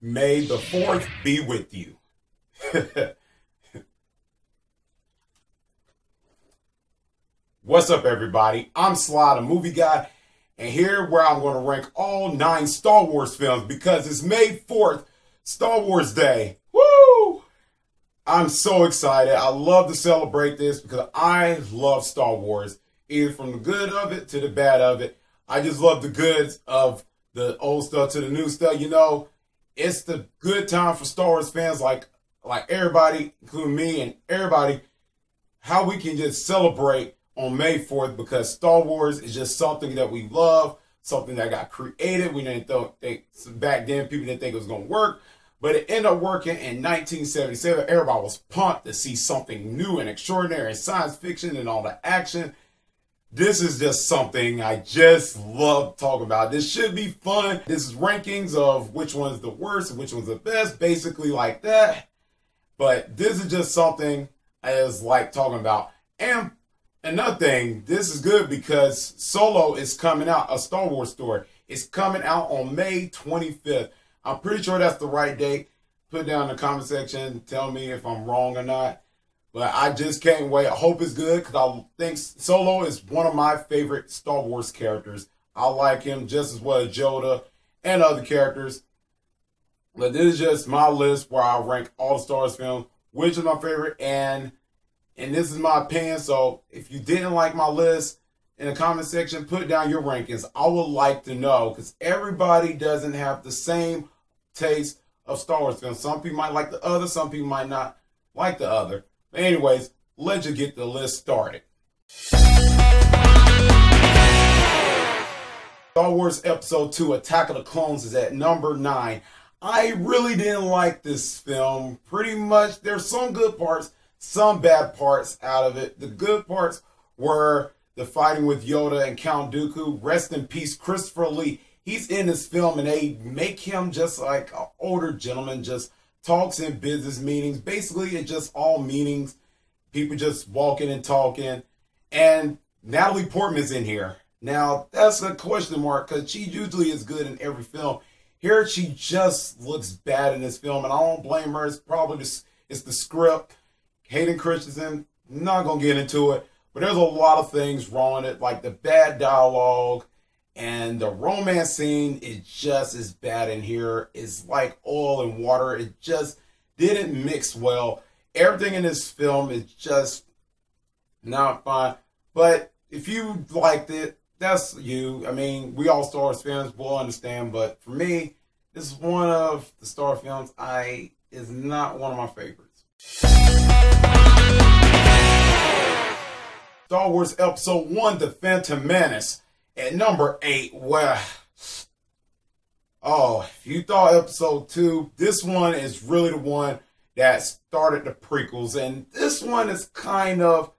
May the 4th be with you. What's up, everybody? I'm Sly, the movie guy, and here where I'm going to rank all 9 Star Wars films because it's May 4th, Star Wars Day. Woo! I'm so excited. I love to celebrate this because I love Star Wars, either from the good of it to the bad of it. I just love the goods of the old stuff to the new stuff. You know, it's the good time for Star Wars fans like everybody, including me and everybody, how we can just celebrate on May 4th because Star Wars is just something that we love, something that got created. We didn't think back then, people didn't think it was going to work, but it ended up working in 1977. Everybody was pumped to see something new and extraordinary in science fiction and all the action. This is just something I just love talking about. This should be fun. This is rankings of which one's the worst and which one's the best, basically like that. But this is just something I just like talking about. And another thing, this is good because Solo is coming out, a Star Wars story. It's coming out on May 25th. I'm pretty sure that's the right date. Put it down in the comment section. Tell me if I'm wrong or not. But I just can't wait. I hope it's good because I think Solo is one of my favorite Star Wars characters. I like him just as well as Yoda and other characters. But this is just my list where I rank all the Star Wars films, which is my favorite, and this is my opinion. So if you didn't like my list, in the comment section, put down your rankings. I would like to know because everybody doesn't have the same taste of Star Wars films. Some people might like the other, some people might not like the other. But anyways, let's just get the list started. Star Wars Episode 2, Attack of the Clones is at number 9. I really didn't like this film. Pretty much, there's some good parts, some bad parts out of it. The good parts were the fighting with Yoda and Count Dooku. Rest in peace, Christopher Lee. He's in this film, and they make him just like an older gentleman, just talks in business meetings. Basically, it's just all meetings. People just walking and talking. And Natalie Portman's in here. Now, that's a question mark because she usually is good in every film. Here, she just looks bad in this film, and I don't blame her. It's probably it's the script. Hayden Christensen, not going to get into it, but there's a lot of things wrong with it, like the bad dialogue, and the romance scene is just as bad in here. It's like oil and water. It just didn't mix well. Everything in this film is just not fine. But if you liked it, that's you. I mean, we all Star Wars fans will understand, but for me, this is one of the Star Wars films is not one of my favorites. Star Wars Episode 1, The Phantom Menace at number 8. Well, if you thought Episode 2, this one is really the one that started the prequels, and this one is kind of.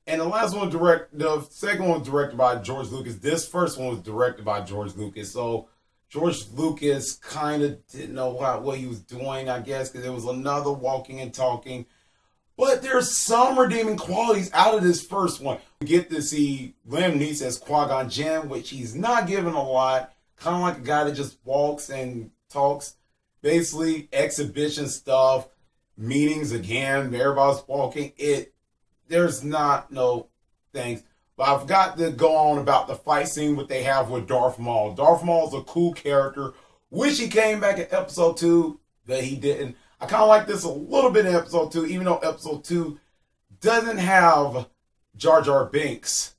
And the second one was directed by George Lucas. This first one was directed by George Lucas. So George Lucas kind of didn't know what he was doing, I guess, because it was another walking and talking. But there's some redeeming qualities out of this first one. We get to see Liam Neeson as Qui-Gon Jinn, which he's not given a lot. Kind of like a guy that just walks and talks. Basically, exhibition stuff, meetings again, everybody's walking. There's not no things. But I've got to go on about the fight scene what they have with Darth Maul. Darth Maul is a cool character. Wish he came back in Episode 2, but he didn't. I kind of like this a little bit in Episode 2, even though Episode 2 doesn't have Jar Jar Binks.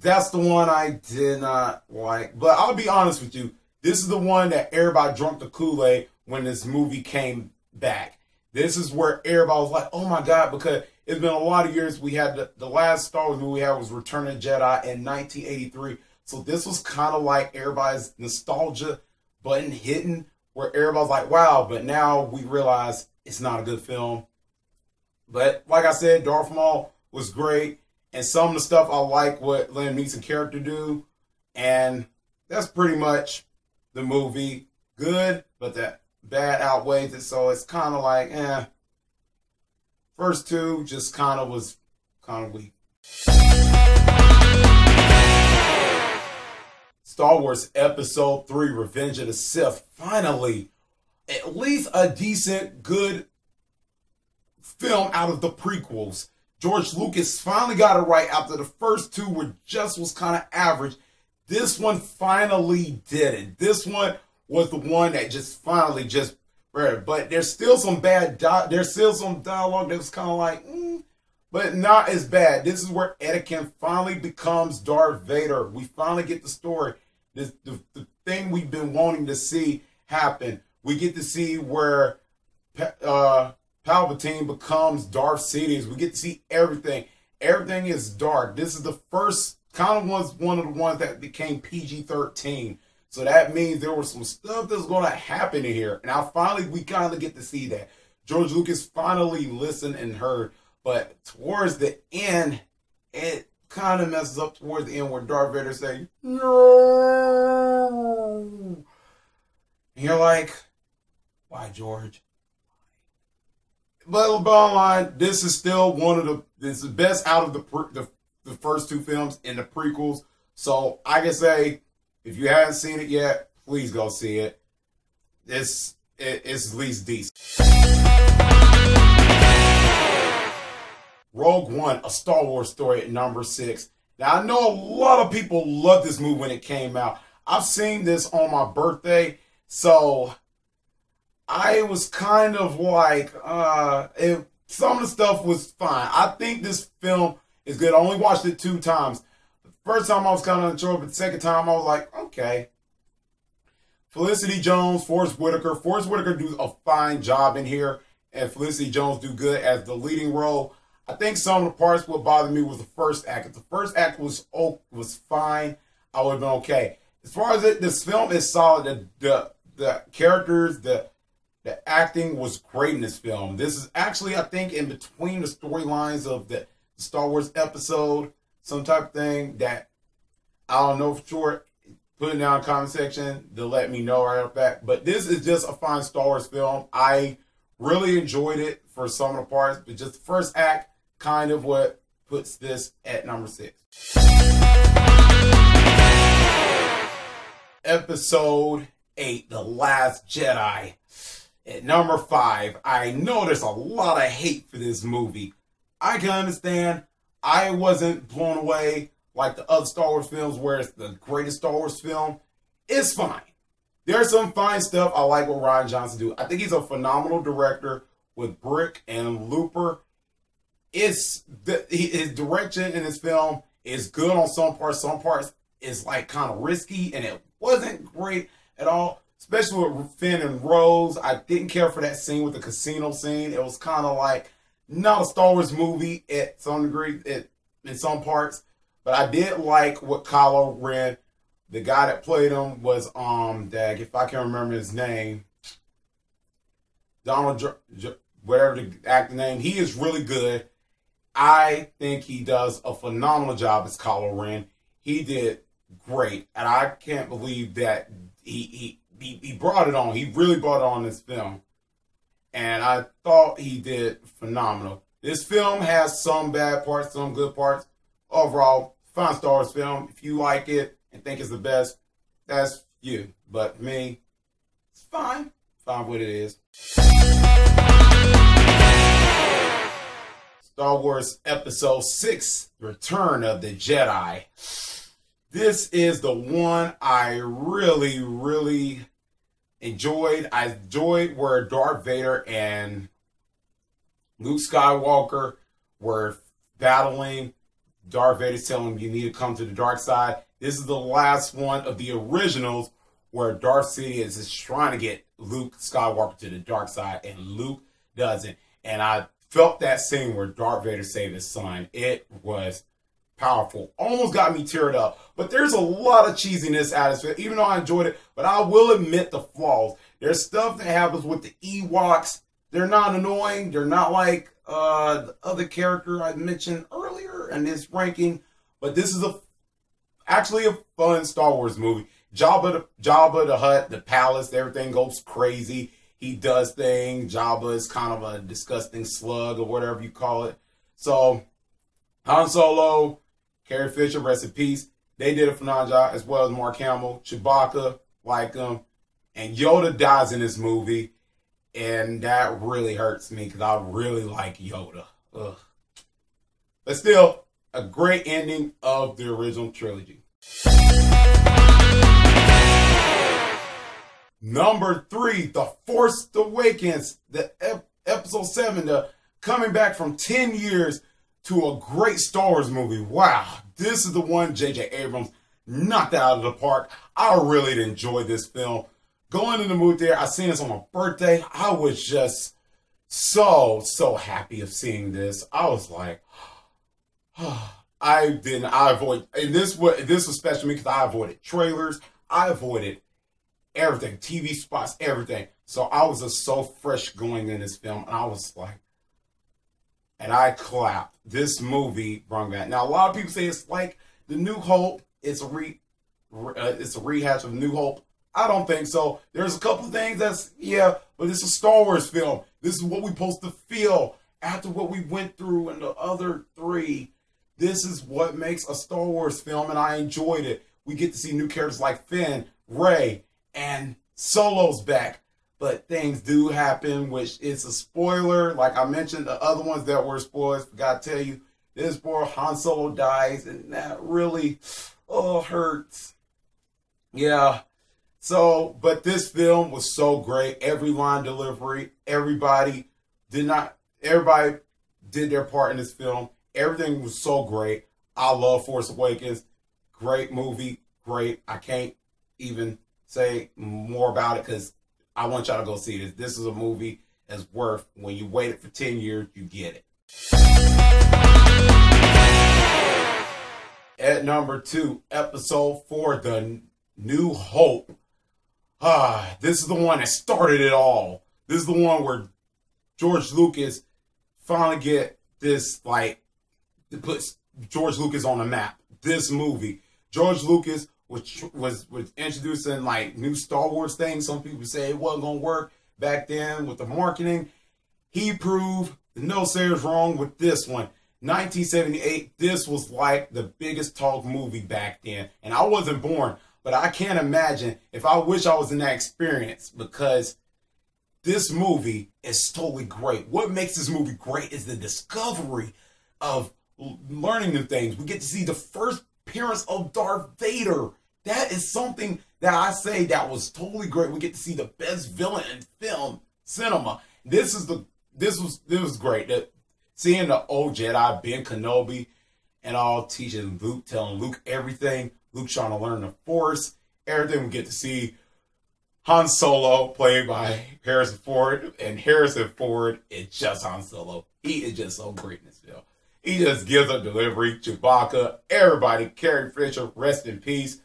That's the one I did not like. But I'll be honest with you. This is the one that everybody drunk the Kool-Aid when this movie came back. This is where everybody was like, oh my God, because it's been a lot of years. We had the last Star Wars movie we had was Return of the Jedi in 1983. So this was kind of like everybody's nostalgia button hitting where everybody's like, wow, but now we realize it's not a good film. But like I said, Darth Maul was great. And some of the stuff I like what Liam Neeson character do. And that's pretty much the movie. Good, but that bad outweighs it. So it's kind of like, First two just kind of was kind of weak. Star Wars Episode 3, Revenge of the Sith. Finally, at least a decent, good film out of the prequels. George Lucas finally got it right after the first two was kind of average. This one finally did it. This one was the one that just finally just, but there's still some there's still some dialogue that was kind of like, but not as bad. This is where Anakin finally becomes Darth Vader. We finally get the story. The thing we've been wanting to see happen. We get to see where Palpatine becomes Darth Sidious. We get to see everything. Everything is dark. This is the first one of the ones that became PG-13. So that means there was some stuff that's going to happen in here. And now finally we kind of get to see that. George Lucas finally listened and heard. But towards the end, it kind of messes up towards the end where Darth Vader say, "No." And you're like, why, George? But bottom line, this is still this is the best out of the first two films in the prequels. So I can say, if you haven't seen it yet, please go see it. It's at least decent. Rogue One, a Star Wars story at number 6. Now I know a lot of people loved this movie when it came out. I've seen this on my birthday, so I was kind of like, some of the stuff was fine. I think this film is good. I only watched it 2 times. The first time I was kind of unsure, but the second time I was like, okay. Felicity Jones, Forest Whitaker. Forest Whitaker do a fine job in here, and Felicity Jones do good as the leading role. I think some of the parts what bothered me was the first act. If the first act was fine, I would have been okay. As far as this film is solid. The characters, the acting was great in this film. This is actually, I think, in between the storylines of the Star Wars episode, some type of thing that I don't know for sure. Put it down in the comment section to let me know right off that. But this is just a fine Star Wars film. I really enjoyed it for some of the parts, but just the first act kind of what puts this at number 6. Episode 8, The Last Jedi, at number 5. I know there's a lot of hate for this movie. I can understand. I wasn't blown away like the other Star Wars films where it's the greatest Star Wars film. It's fine. There's some fine stuff. I like what Rian Johnson do. I think he's a phenomenal director with Brick and Looper. His direction in this film is good on some parts. Some parts is like kind of risky, and it wasn't great at all. Especially with Finn and Rose. I didn't care for that scene with the casino scene. It was kind of like not a Star Wars movie at some degree in some parts. But I did like what Kylo Ren, the guy that played him was, if I can remember his name, Donald, whatever the actor name, he is really good. I think he does a phenomenal job as Kylo Ren. He did great. And I can't believe that he brought it on. He really brought it on this film. And I thought he did phenomenal. This film has some bad parts, some good parts. Overall, fine Star Wars film. If you like it and think it's the best, that's you. But me, it's fine. Fine what it is. Star Wars Episode 6, Return of the Jedi. This is the one I really, really enjoyed. I enjoyed where Darth Vader and Luke Skywalker were battling. Darth Vader's telling him you need to come to the dark side. This is the last one of the originals where Darth Sidious is trying to get Luke Skywalker to the dark side, and Luke doesn't. And I felt that scene where Darth Vader saved his son. It was powerful. Almost got me teared up. But there's a lot of cheesiness out of this, even though I enjoyed it. But I will admit the flaws. There's stuff that happens with the Ewoks. They're not annoying. They're not like the other character I mentioned earlier in this ranking. But this is actually a fun Star Wars movie. Jabba the Hutt, the palace, everything goes crazy. He does things. Jabba is kind of a disgusting slug or whatever you call it. So, Han Solo, Carrie Fisher, rest in peace. They did a phenomenal job, as well as Mark Hamill, Chewbacca, like him. And Yoda dies in this movie. And that really hurts me because I really like Yoda. Ugh. But still, a great ending of the original trilogy. Number 3, The Force Awakens, the episode 7, the coming back from 10 years to a great Star Wars movie. Wow, this is the one J.J. Abrams knocked out of the park. I really enjoyed this film. Going in the mood there, I seen this on my birthday. I was just so happy of seeing this. I was like, I avoid, and this was special to me because I avoided trailers. I avoided everything, TV spots, everything. So I was just so fresh going in this film, and I was like, and I clapped. This movie brought back. Now a lot of people say it's like The New Hope. It's a rehash of New Hope. I don't think so. There's a couple of things that's, yeah, but it's a Star Wars film. This is what we're supposed to feel after what we went through in the other 3. This is what makes a Star Wars film, and I enjoyed it. We get to see new characters like Finn, Rey, and Solo's back. But things do happen, which is a spoiler. Like I mentioned, the other ones that were spoilers, forgot to tell you, this boy Han Solo dies, and that really, hurts. Yeah. So, but this film was so great. Every line delivery, everybody did their part in this film. Everything was so great. I love Force Awakens. Great movie. Great. I can't even say more about it because I want y'all to go see this. This is a movie that's worth, when you waited for 10 years, you get it. At number 2, episode 4, The New Hope. This is the one that started it all. This is the one where George Lucas finally get this, like, it puts George Lucas on the map. This movie, George Lucas was introducing like new Star Wars things. Some people say it wasn't gonna work back then with the marketing. He proved the no-sayers wrong with this one. 1978, this was like the biggest talk movie back then. And I wasn't born, but I can't imagine if I wish I was in that experience, because this movie is totally great. What makes this movie great is the discovery of learning new things. We get to see the first appearance of Darth Vader. That is something that I say that was totally great. We get to see the best villain in film cinema. This was great. Seeing the old Jedi, Ben Kenobi, and all teaching Luke, telling Luke everything. Luke trying to learn the Force. Everything. We get to see Han Solo, played by Harrison Ford, and Harrison Ford is just Han Solo. He is just so great in this film. He just gives a delivery. Chewbacca, everybody. Carrie Fisher, rest in peace.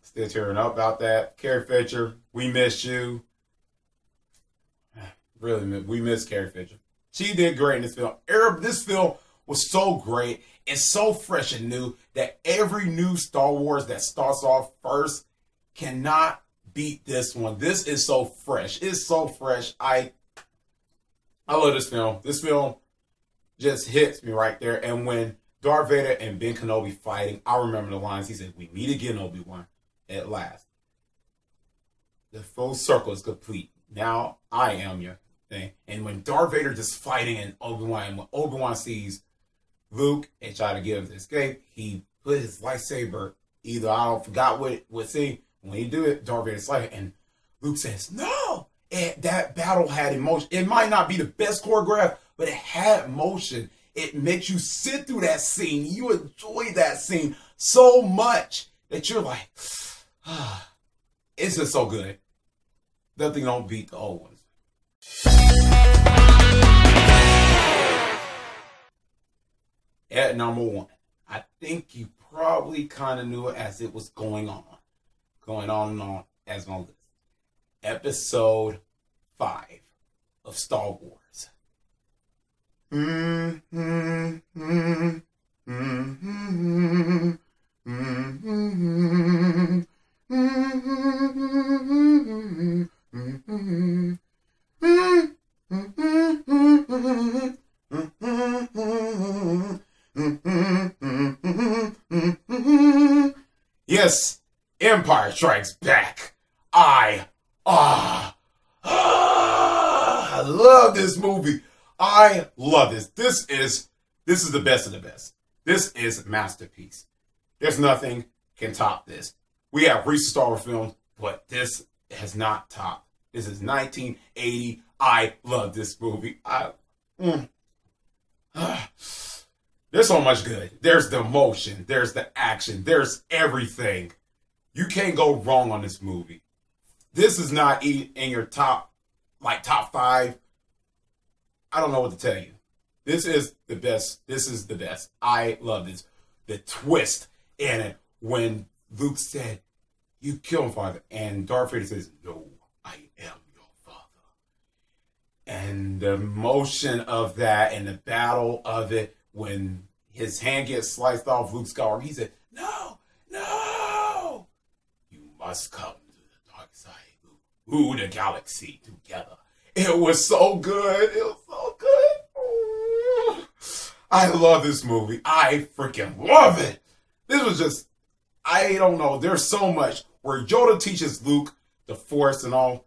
Still tearing up about that. Carrie Fisher, we miss you. Really, we miss Carrie Fisher. She did great in this film. This film was so great and so fresh and new that every new Star Wars that starts off first cannot beat this one. This is so fresh. It's so fresh. I love this film. This film just hits me right there. And when Darth Vader and Ben Kenobi fighting, I remember the lines. He said, "We meet again, Obi-Wan, at last. The full circle is complete. Now I am your thing." And when Darth Vader just fighting and Obi-Wan, when Obi-Wan sees Luke and try to get him to escape, he put his lightsaber, either I forgot what scene. When he do it, Darth Vader's like, and Luke says, "No." And that battle had emotion. It might not be the best choreographed, but it had motion. It makes you sit through that scene. You enjoy that scene so much that you're like, it's just so good. Nothing don't beat the old ones. At number 1, I think you probably kind of knew it as it was going on and on as my list. Episode 5 of Star Wars. Yes, Empire Strikes Back. this movie. I love this. This is the best of the best. This is a masterpiece. There's nothing can top this. We have recent Star Wars films, but this has not topped. This is 1980. I love this movie. There's so much good. There's the emotion. There's the action. There's everything. You can't go wrong on this movie. This is not in your top 5. I don't know what to tell you. This is the best. This is the best. I love this. The twist in it when Luke said, "You kill him, Father," and Darth Vader says, "No, I am your father." And the emotion of that and the battle of it when his hand gets sliced off Luke Skywalker, he said, "No, no, you must come to the dark side, Luke. Rule the galaxy together." It was so good. It was so good. I love this movie. I freaking love it. This was just, I don't know. There's so much where Yoda teaches Luke the Force and all.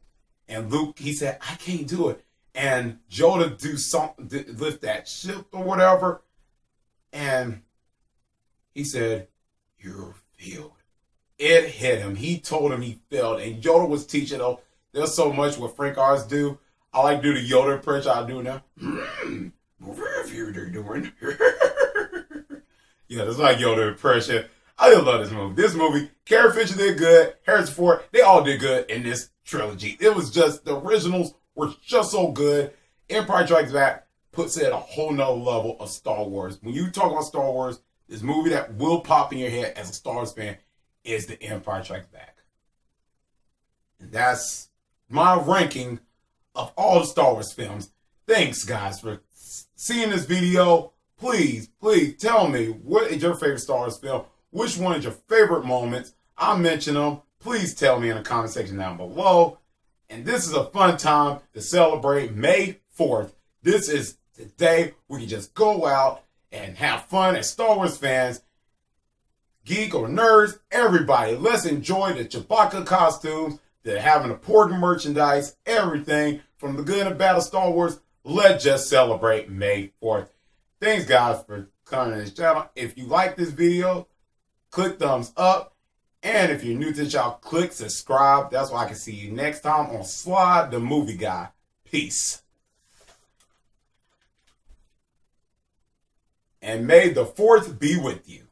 And Luke, he said, "I can't do it." And Yoda do something, lift that ship or whatever. And he said, "You failed." It hit him. He told him he failed. And Yoda was teaching, though. There's so much what Frank Oz do. I like to do the Yoda impression. I do now. Whatever they're doing. Yeah, that's like Yoda impression. I just love this movie. This movie, Carrie Fisher did good. Harrison Ford, they all did good in this trilogy. It was just, the originals were just so good. Empire Strikes Back puts it at a whole nother level of Star Wars. When you talk about Star Wars, this movie that will pop in your head as a Star Wars fan is The Empire Strikes Back. And that's my ranking of all the Star Wars films. Thanks, guys, for seeing this video. Please, please tell me, what is your favorite Star Wars film? Which one is your favorite moments? I'll mention them. Please tell me in the comment section down below. And this is a fun time to celebrate May 4th. This is the day we can just go out and have fun as Star Wars fans. Geek or nerds, everybody. Let's enjoy the Chewbacca costumes, the having important merchandise, everything from the good and bad of Star Wars. Let's just celebrate May 4th. Thanks, guys, for coming to this channel. If you like this video, click thumbs up. And if you're new to the channel, click subscribe. That's why I can see you next time on Slide the Movie Guy. Peace. And may the 4th be with you.